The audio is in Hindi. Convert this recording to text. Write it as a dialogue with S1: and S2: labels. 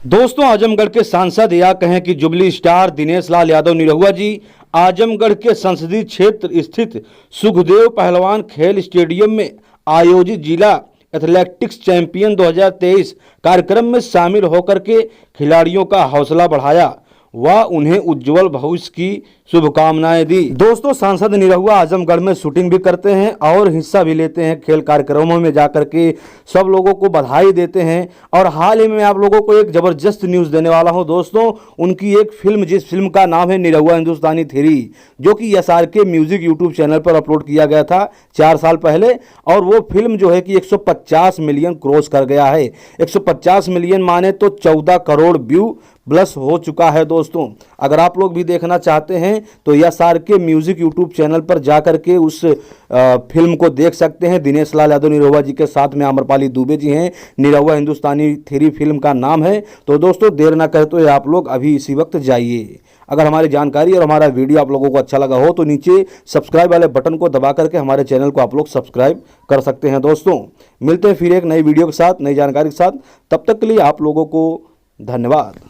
S1: दोस्तों, आजमगढ़ के सांसद या कहें कि जुबली स्टार दिनेश लाल यादव निरहुआ जी आजमगढ़ के संसदीय क्षेत्र स्थित सुखदेव पहलवान खेल स्टेडियम में आयोजित जिला एथलेटिक्स चैंपियन 2023 कार्यक्रम में शामिल होकर के खिलाड़ियों का हौसला बढ़ाया व उन्हें उज्जवल भविष्य की शुभकामनाएं दी। दोस्तों, सांसद निरहुआ आजमगढ़ में शूटिंग भी करते हैं और हिस्सा भी लेते हैं खेल कार्यक्रमों में जाकर के सब लोगों को बधाई देते हैं। और हाल ही में आप लोगों को एक जबरदस्त न्यूज़ देने वाला हूं दोस्तों, उनकी एक फिल्म, जिस फिल्म का नाम है निरहुआ हिंदुस्तानी 3, जो कि SRK म्यूजिक यूट्यूब चैनल पर अपलोड किया गया था 4 साल पहले। और वो फिल्म जो है कि 150 मिलियन क्रॉस कर गया है। 150 मिलियन माने तो 14 करोड़ व्यू प्लस हो चुका है। दोस्तों, अगर आप लोग भी देखना चाहते हैं तो SRK म्यूजिक यूट्यूब चैनल पर जाकर के उस फिल्म को देख सकते हैं। दिनेश लाल यादव निरहुआ जी के साथ में आम्रपाली दुबे जी हैं। निरहुआ हिंदुस्तानी 3 फिल्म का नाम है। तो दोस्तों, देर ना करते हुए आप लोग अभी इसी वक्त जाइए। अगर हमारी जानकारी और हमारा वीडियो आप लोगों को अच्छा लगा हो तो नीचे सब्सक्राइब वाले बटन को दबा करके हमारे चैनल को आप लोग सब्सक्राइब कर सकते हैं। दोस्तों, मिलते हैं फिर एक नई वीडियो के साथ, नई जानकारी के साथ। तब तक के लिए आप लोगों को धन्यवाद।